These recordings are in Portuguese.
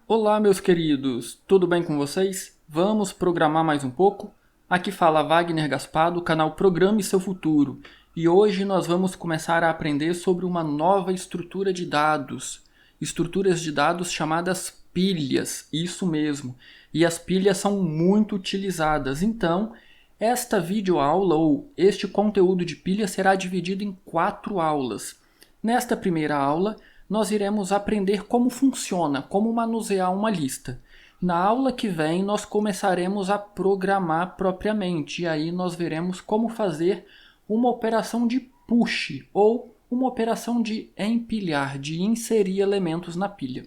Olá, meus queridos, tudo bem com vocês? Vamos programar mais um pouco? Aqui fala Wagner Gaspar do canal Programe Seu Futuro e hoje nós vamos começar a aprender sobre uma nova estrutura de dados. Estruturas de dados chamadas pilhas, isso mesmo. E as pilhas são muito utilizadas, então esta videoaula ou este conteúdo de pilha será dividido em 4 aulas. Nesta primeira aula, nós iremos aprender como funciona, como manusear uma lista. Na aula que vem, nós começaremos a programar propriamente, e aí nós veremos como fazer uma operação de push, ou uma operação de empilhar, de inserir elementos na pilha.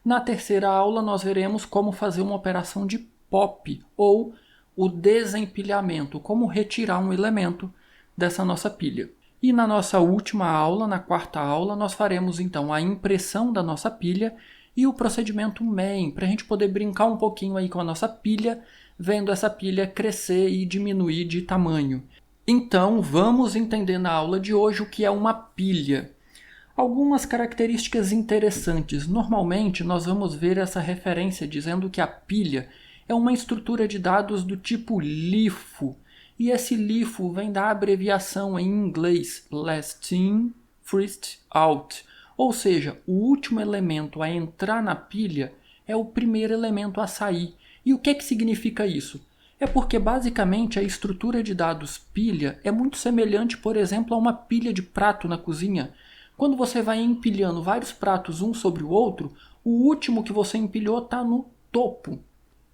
Na terceira aula, nós veremos como fazer uma operação de pop, ou o desempilhamento, como retirar um elemento dessa nossa pilha. E na nossa última aula, na quarta aula, nós faremos então a impressão da nossa pilha e o procedimento main, para a gente poder brincar um pouquinho aí com a nossa pilha, vendo essa pilha crescer e diminuir de tamanho. Então, vamos entender na aula de hoje o que é uma pilha. Algumas características interessantes. Normalmente, nós vamos ver essa referência dizendo que a pilha é uma estrutura de dados do tipo LIFO. E esse LIFO vem da abreviação em inglês Last In, First Out. Ou seja, o último elemento a entrar na pilha é o primeiro elemento a sair. E o que significa isso? É porque basicamente a estrutura de dados pilha é muito semelhante, por exemplo, a uma pilha de prato na cozinha. Quando você vai empilhando vários pratos um sobre o outro, o último que você empilhou está no topo.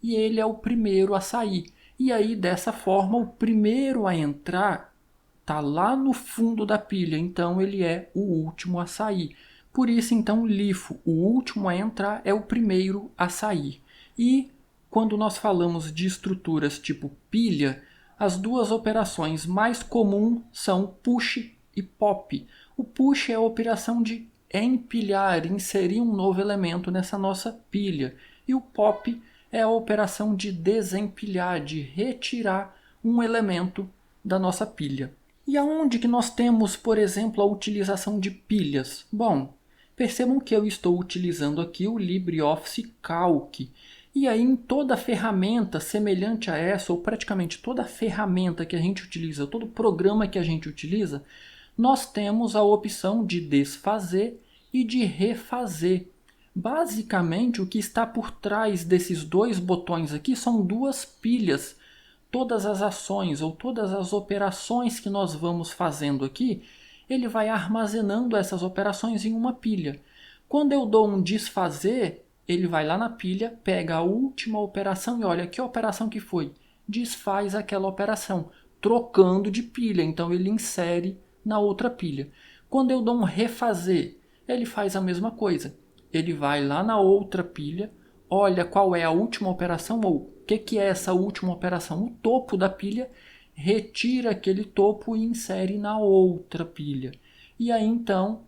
E ele é o primeiro a sair. E aí, dessa forma, o primeiro a entrar está lá no fundo da pilha, então ele é o último a sair. Por isso, então, LIFO, o último a entrar é o primeiro a sair. E quando nós falamos de estruturas tipo pilha, as duas operações mais comuns são push e pop. O push é a operação de empilhar, inserir um novo elemento nessa nossa pilha. E o pop é a operação de desempilhar, de retirar um elemento da nossa pilha. E aonde que nós temos, por exemplo, a utilização de pilhas? Bom, percebam que eu estou utilizando aqui o LibreOffice Calc. E aí em toda ferramenta semelhante a essa, ou praticamente toda ferramenta que a gente utiliza, todo programa que a gente utiliza, nós temos a opção de desfazer e de refazer. Basicamente, o que está por trás desses dois botões aqui são duas pilhas. Todas as ações ou todas as operações que nós vamos fazendo aqui, ele vai armazenando essas operações em uma pilha. Quando eu dou um desfazer, ele vai lá na pilha, pega a última operação e olha que operação que foi. Desfaz aquela operação, trocando de pilha, então ele insere na outra pilha. Quando eu dou um refazer, ele faz a mesma coisa. Ele vai lá na outra pilha, olha qual é a última operação, ou o que é essa última operação, o topo da pilha, retira aquele topo e insere na outra pilha. E aí então,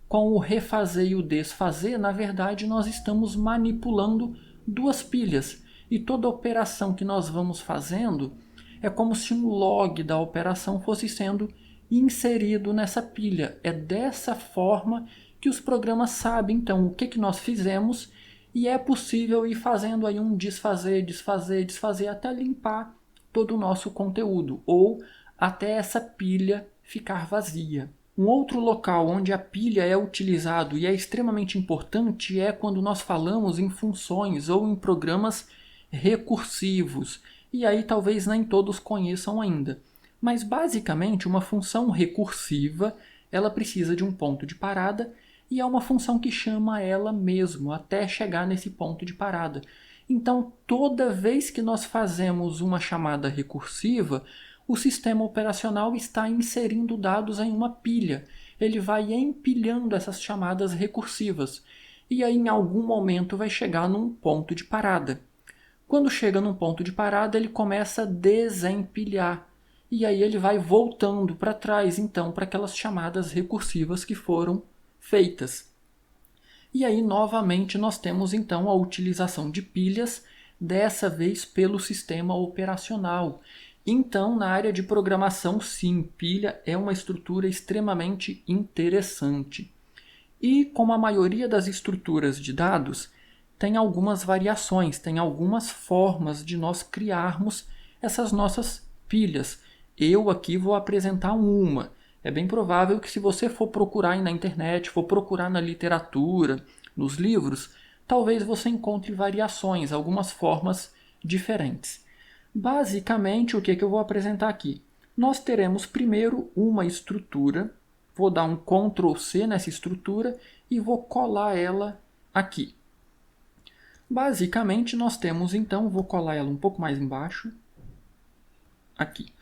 com o refazer e o desfazer, na verdade nós estamos manipulando duas pilhas. E toda operação que nós vamos fazendo é como se um log da operação fosse sendo inserido nessa pilha. É dessa forma que os programas sabem então o que nós fizemos e é possível ir fazendo aí um desfazer, desfazer, desfazer até limpar todo o nosso conteúdo ou até essa pilha ficar vazia. Um outro local onde a pilha é utilizado e é extremamente importante é quando nós falamos em funções ou em programas recursivos. E aí talvez nem todos conheçam ainda. Mas basicamente uma função recursiva ela precisa de um ponto de parada e é uma função que chama ela mesmo até chegar nesse ponto de parada. Então, toda vez que nós fazemos uma chamada recursiva, o sistema operacional está inserindo dados em uma pilha. Ele vai empilhando essas chamadas recursivas. E aí, em algum momento, vai chegar num ponto de parada. Quando chega num ponto de parada, ele começa a desempilhar. E aí ele vai voltando para trás, então, para aquelas chamadas recursivas que foram feitas. E aí, novamente, nós temos então a utilização de pilhas, dessa vez pelo sistema operacional. Então, na área de programação, sim, pilha é uma estrutura extremamente interessante. E como a maioria das estruturas de dados, tem algumas variações, tem algumas formas de nós criarmos essas nossas pilhas. Eu aqui vou apresentar uma. É bem provável que se você for procurar aí na internet, for procurar na literatura, nos livros, talvez você encontre variações, algumas formas diferentes. Basicamente, o que eu vou apresentar aqui? Nós teremos primeiro uma estrutura, vou dar um Ctrl C nessa estrutura e vou colar ela aqui. Basicamente, nós temos então, vou colar ela um pouco mais embaixo, aqui.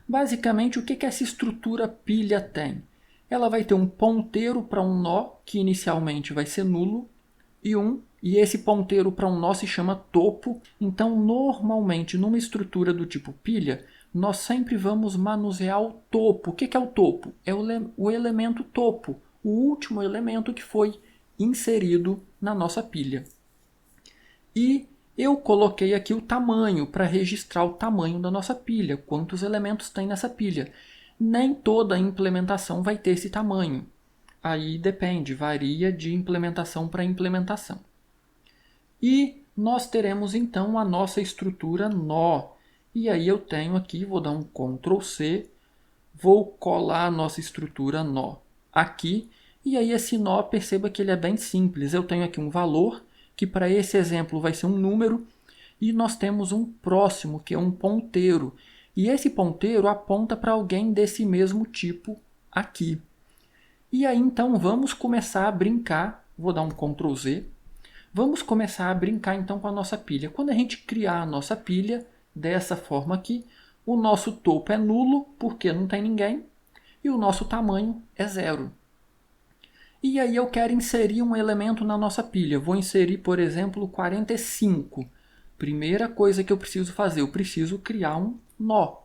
Basicamente, o que essa estrutura pilha tem? Ela vai ter um ponteiro para um nó, que inicialmente vai ser nulo, e esse ponteiro para um nó se chama topo. Então, normalmente, numa estrutura do tipo pilha, nós sempre vamos manusear o topo. O que é o topo? É o elemento topo, o último elemento que foi inserido na nossa pilha. E eu coloquei aqui o tamanho para registrar o tamanho da nossa pilha, quantos elementos tem nessa pilha. Nem toda implementação vai ter esse tamanho. Aí depende, varia de implementação para implementação. E nós teremos então a nossa estrutura nó. E aí eu tenho aqui, vou dar um Ctrl C, vou colar a nossa estrutura nó aqui. E aí esse nó, perceba que ele é bem simples. Eu tenho aqui um valor, que para esse exemplo vai ser um número, e nós temos um próximo, que é um ponteiro. E esse ponteiro aponta para alguém desse mesmo tipo aqui. E aí então vamos começar a brincar, vou dar um Ctrl Z, vamos começar a brincar então com a nossa pilha. Quando a gente criar a nossa pilha, dessa forma aqui, o nosso topo é nulo, porque não tem ninguém, e o nosso tamanho é 0. E aí eu quero inserir um elemento na nossa pilha. Vou inserir, por exemplo, 45. Primeira coisa que eu preciso fazer, eu preciso criar um nó.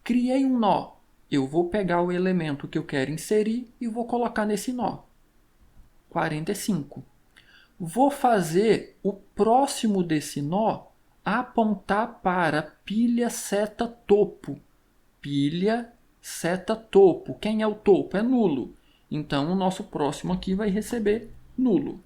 Criei um nó. Eu vou pegar o elemento que eu quero inserir e vou colocar nesse nó. 45. Vou fazer o próximo desse nó apontar para pilha seta topo. Pilha seta topo. Quem é o topo? É nulo. Então, o nosso próximo aqui vai receber nulo.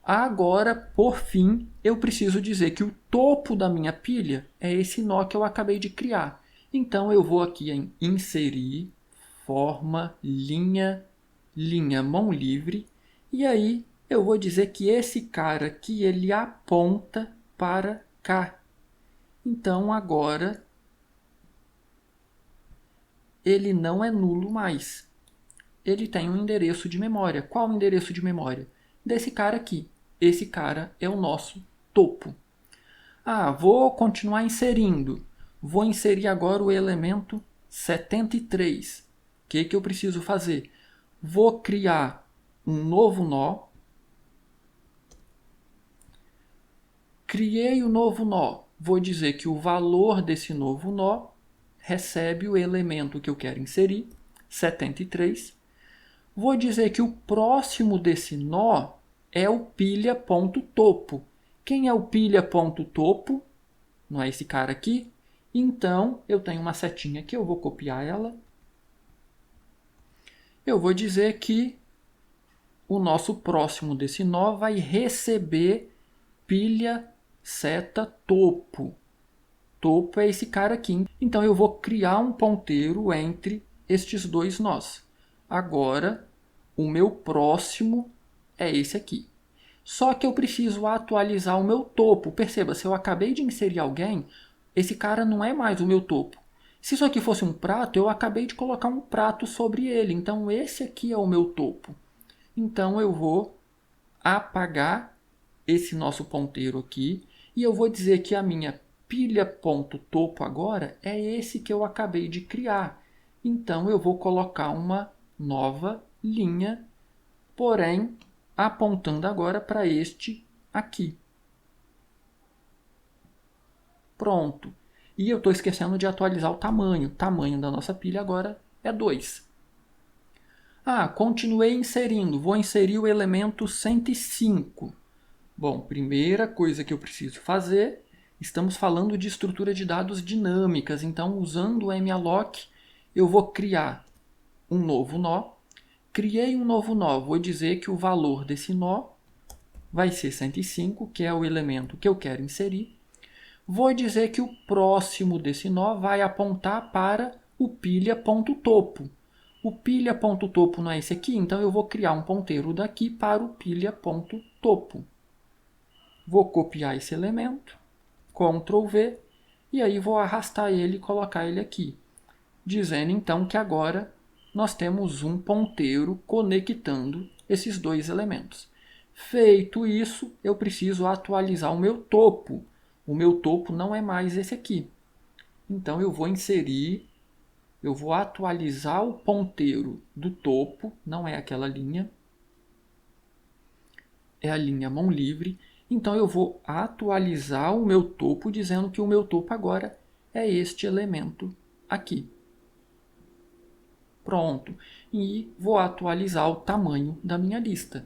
Agora, por fim, eu preciso dizer que o topo da minha pilha é esse nó que eu acabei de criar. Então, eu vou aqui em inserir, forma, linha, linha, mão livre. E aí, eu vou dizer que esse cara aqui, ele aponta para cá. Então, agora, ele não é nulo mais. Ele tem um endereço de memória. Qual o endereço de memória? Desse cara aqui. Esse cara é o nosso topo. Vou continuar inserindo. Vou inserir agora o elemento 73. O que eu preciso fazer? Vou criar um novo nó. Criei o novo nó. Vou dizer que o valor desse novo nó recebe o elemento que eu quero inserir, 73. Vou dizer que o próximo desse nó é o pilha.topo. Quem é o pilha.topo? Não é esse cara aqui? Então, eu tenho uma setinha aqui, eu vou copiar ela. Eu vou dizer que o nosso próximo desse nó vai receber pilha seta topo. Topo é esse cara aqui. Então, eu vou criar um ponteiro entre estes dois nós. Agora, o meu próximo é esse aqui. Só que eu preciso atualizar o meu topo. Perceba, se eu acabei de inserir alguém, esse cara não é mais o meu topo. Se isso aqui fosse um prato, eu acabei de colocar um prato sobre ele. Então, esse aqui é o meu topo. Então, eu vou apagar esse nosso ponteiro aqui. E eu vou dizer que a minha pilha.topo agora é esse que eu acabei de criar. Então, eu vou colocar uma nova linha, porém, apontando agora para este aqui. Pronto. E eu estou esquecendo de atualizar o tamanho. O tamanho da nossa pilha agora é 2. Continuei inserindo. Vou inserir o elemento 105. Bom, primeira coisa que eu preciso fazer, estamos falando de estrutura de dados dinâmicas. Então, usando o malloc, eu vou criar um novo nó. Criei um novo nó. Vou dizer que o valor desse nó vai ser 105, que é o elemento que eu quero inserir. Vou dizer que o próximo desse nó vai apontar para o pilha.topo. O pilha.topo não é esse aqui, então eu vou criar um ponteiro daqui para o pilha.topo. Vou copiar esse elemento, Ctrl V, e aí vou arrastar ele e colocar ele aqui, dizendo então que agora nós temos um ponteiro conectando esses dois elementos. Feito isso, eu preciso atualizar o meu topo. O meu topo não é mais esse aqui. Então eu vou atualizar o ponteiro do topo, não é aquela linha, é a linha mão livre. Então eu vou atualizar o meu topo dizendo que o meu topo agora é este elemento aqui. Pronto. E vou atualizar o tamanho da minha lista,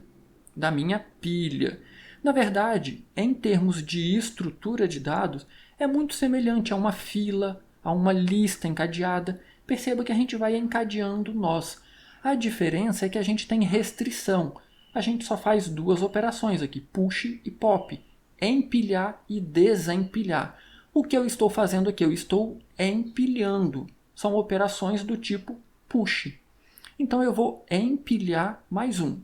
da minha pilha. Na verdade, em termos de estrutura de dados, é muito semelhante a uma fila, a uma lista encadeada. Perceba que a gente vai encadeando nós. A diferença é que a gente tem restrição. A gente só faz duas operações aqui, push e pop. Empilhar e desempilhar. O que eu estou fazendo aqui? Eu estou empilhando. São operações do tipo push. Então eu vou empilhar mais um.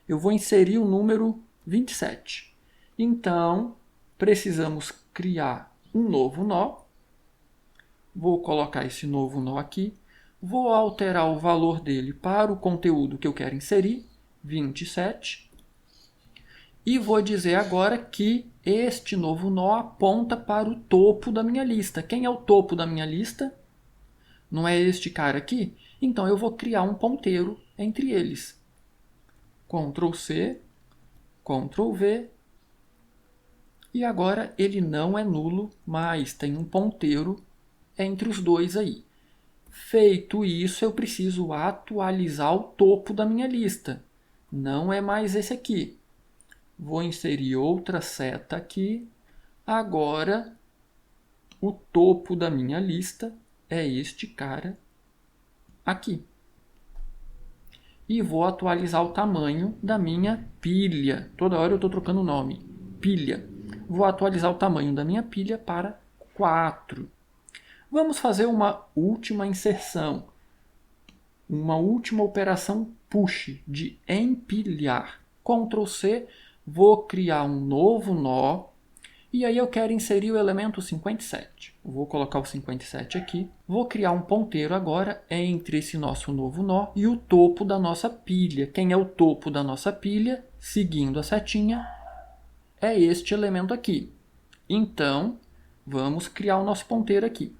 Eu vou inserir o número 27. Então, precisamos criar um novo nó. Vou colocar esse novo nó aqui. Vou alterar o valor dele para o conteúdo que eu quero inserir, 27. E vou dizer agora que este novo nó aponta para o topo da minha lista. Quem é o topo da minha lista? Não é este cara aqui? Então eu vou criar um ponteiro entre eles. Ctrl C, Ctrl V. E agora ele não é nulo, mas tem um ponteiro entre os dois aí. Feito isso, eu preciso atualizar o topo da minha lista. Não é mais esse aqui. Vou inserir outra seta aqui. Agora, o topo da minha lista é este cara aqui. E vou atualizar o tamanho da minha pilha. Toda hora eu estou trocando o nome. Pilha. Vou atualizar o tamanho da minha pilha para 4. Vamos fazer uma última inserção. Uma última operação push de empilhar. Ctrl C. Vou criar um novo nó. E aí eu quero inserir o elemento 57. Vou colocar o 57 aqui. Vou criar um ponteiro agora entre esse nosso novo nó e o topo da nossa pilha. Quem é o topo da nossa pilha? Seguindo a setinha, é este elemento aqui. Então, vamos criar o nosso ponteiro aqui.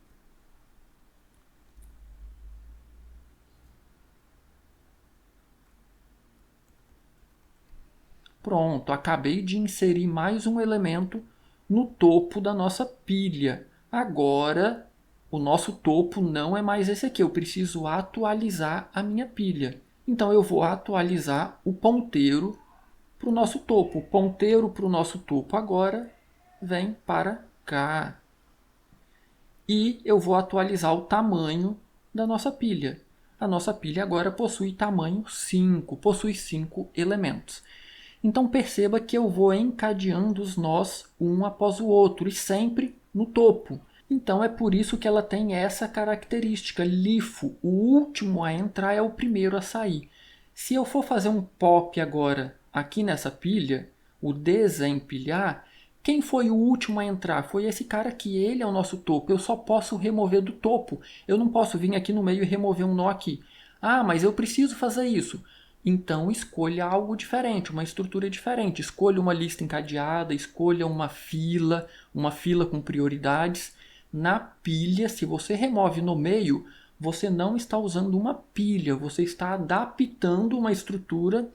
Pronto, acabei de inserir mais um elemento no topo da nossa pilha. Agora, o nosso topo não é mais esse aqui. Eu preciso atualizar a minha pilha. Então, eu vou atualizar o ponteiro para o nosso topo. O ponteiro para o nosso topo agora vem para cá. E eu vou atualizar o tamanho da nossa pilha. A nossa pilha agora possui tamanho 5, possui 5 elementos. Então perceba que eu vou encadeando os nós um após o outro e sempre no topo. Então é por isso que ela tem essa característica, LIFO. O último a entrar é o primeiro a sair. Se eu for fazer um pop agora aqui nessa pilha, o desempilhar, quem foi o último a entrar? Foi esse cara aqui, ele é o nosso topo. Eu só posso remover do topo. Eu não posso vir aqui no meio e remover um nó aqui. Ah, mas eu preciso fazer isso. Então escolha algo diferente, uma estrutura diferente. Escolha uma lista encadeada, escolha uma fila com prioridades. Na pilha, se você remove no meio, você não está usando uma pilha, você está adaptando uma estrutura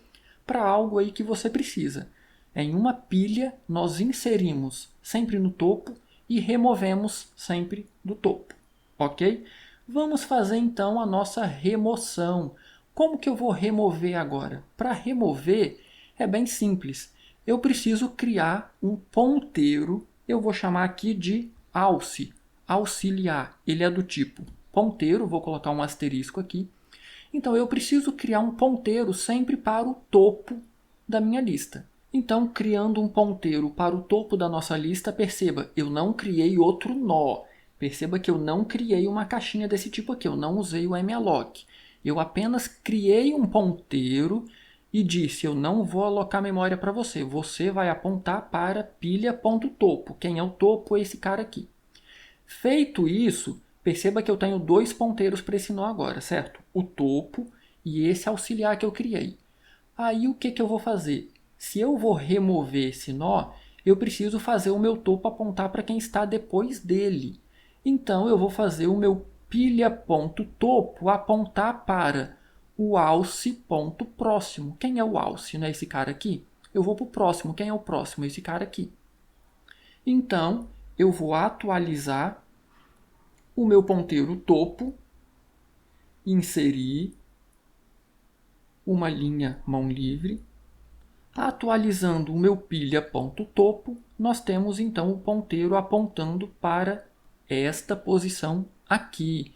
para algo aí que você precisa. Em uma pilha, nós inserimos sempre no topo e removemos sempre do topo, ok? Vamos fazer então a nossa remoção. Como que eu vou remover agora? Para remover é bem simples. Eu preciso criar um ponteiro, eu vou chamar aqui de alce, auxiliar. Ele é do tipo ponteiro, vou colocar um asterisco aqui. Então eu preciso criar um ponteiro sempre para o topo da minha lista. Então, criando um ponteiro para o topo da nossa lista, perceba, eu não criei outro nó. Perceba que eu não criei uma caixinha desse tipo aqui, eu não usei o malloc. Eu apenas criei um ponteiro e disse, eu não vou alocar memória para você. Você vai apontar para pilha.topo. Quem é o topo é esse cara aqui. Feito isso, perceba que eu tenho dois ponteiros para esse nó agora, certo? O topo e esse auxiliar que eu criei. Aí o que eu vou fazer? Se eu vou remover esse nó, eu preciso fazer o meu topo apontar para quem está depois dele. Então eu vou fazer o meu pilha.topo apontar para o alce.próximo. Quem é o alce? Não é esse cara aqui? Eu vou para o próximo. Quem é o próximo? Esse cara aqui. Então eu vou atualizar o meu ponteiro topo, inserir uma linha mão livre. Atualizando o meu pilha.topo, nós temos então o ponteiro apontando para esta posição aqui.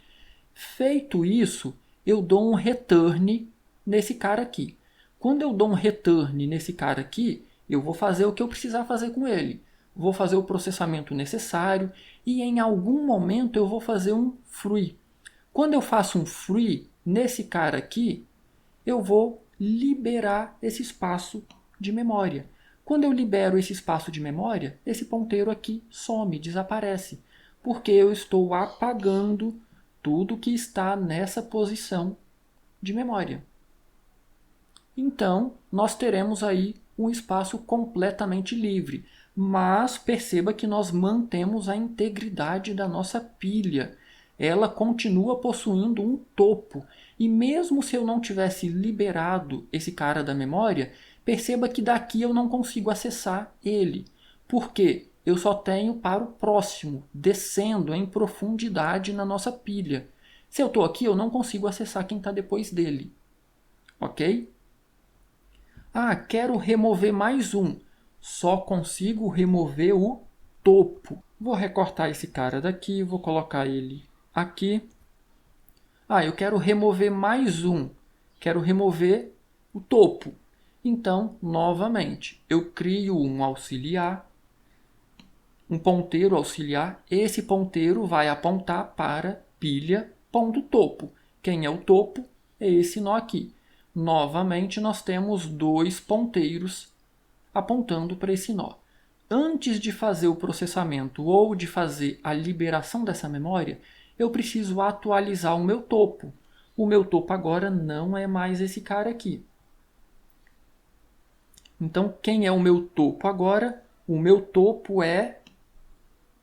Feito isso, eu dou um return nesse cara aqui. Quando eu dou um return nesse cara aqui, eu vou fazer o que eu precisar fazer com ele. Vou fazer o processamento necessário e em algum momento eu vou fazer um free. Quando eu faço um free nesse cara aqui, eu vou liberar esse espaço de memória. Quando eu libero esse espaço de memória, esse ponteiro aqui some, desaparece, porque eu estou apagando tudo que está nessa posição de memória. Então, nós teremos aí um espaço completamente livre, mas perceba que nós mantemos a integridade da nossa pilha. Ela continua possuindo um topo, e mesmo se eu não tivesse liberado esse cara da memória, perceba que daqui eu não consigo acessar ele. Por quê? Eu só tenho para o próximo, descendo em profundidade na nossa pilha. Se eu estou aqui, eu não consigo acessar quem está depois dele. Ok? Ah, quero remover mais um. Só consigo remover o topo. Vou recortar esse cara daqui, vou colocar ele aqui. Ah, eu quero remover mais um. Quero remover o topo. Então, novamente, eu crio um auxiliar, um ponteiro auxiliar. Esse ponteiro vai apontar para pilha.topo. Quem é o topo? É esse nó aqui. Novamente, nós temos dois ponteiros apontando para esse nó. Antes de fazer o processamento ou de fazer a liberação dessa memória, eu preciso atualizar o meu topo. O meu topo agora não é mais esse cara aqui. Então, quem é o meu topo agora? O meu topo é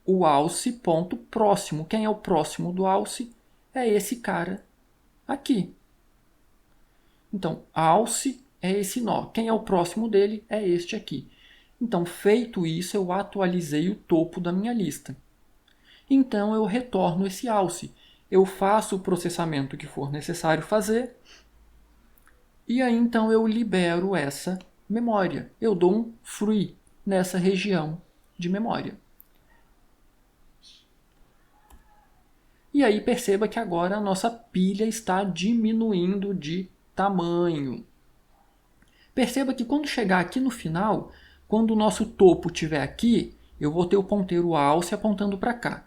o alce.próximo. Quem é o próximo do alce? É esse cara aqui. Então, alce é esse nó. Quem é o próximo dele? É este aqui. Então, feito isso, eu atualizei o topo da minha lista. Então, eu retorno esse alce. Eu faço o processamento que for necessário fazer. E aí, então, eu libero essa memória. Eu dou um free nessa região de memória. E aí, perceba que agora a nossa pilha está diminuindo de tamanho. Perceba que quando chegar aqui no final, quando o nosso topo estiver aqui, eu vou ter o ponteiro alce apontando para cá.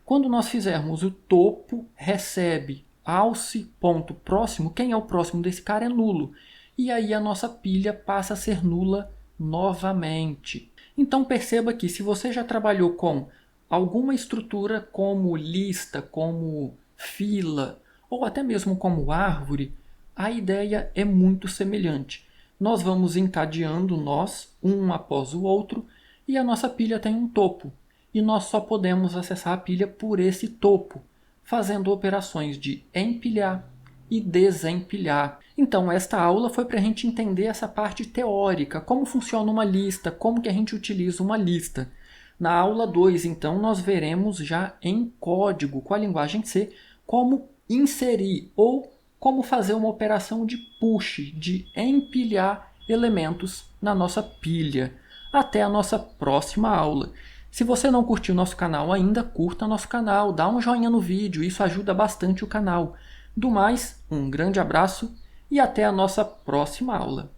Quando nós fizermos o topo recebe alce.próximo, quem é o próximo desse cara é nulo. E aí a nossa pilha passa a ser nula novamente. Então perceba que se você já trabalhou com alguma estrutura como lista, como fila, ou até mesmo como árvore, a ideia é muito semelhante. Nós vamos encadeando nós, um após o outro, e a nossa pilha tem um topo. E nós só podemos acessar a pilha por esse topo, fazendo operações de empilhar e desempilhar. Então, esta aula foi para a gente entender essa parte teórica, como funciona uma lista, como que a gente utiliza uma lista. Na aula 2, então, nós veremos já em código, com a linguagem C, como inserir ou como fazer uma operação de push, de empilhar elementos na nossa pilha. Até a nossa próxima aula. Se você não curtiu nosso canal ainda, curta nosso canal, dá um joinha no vídeo, isso ajuda bastante o canal. Do mais, um grande abraço e até a nossa próxima aula.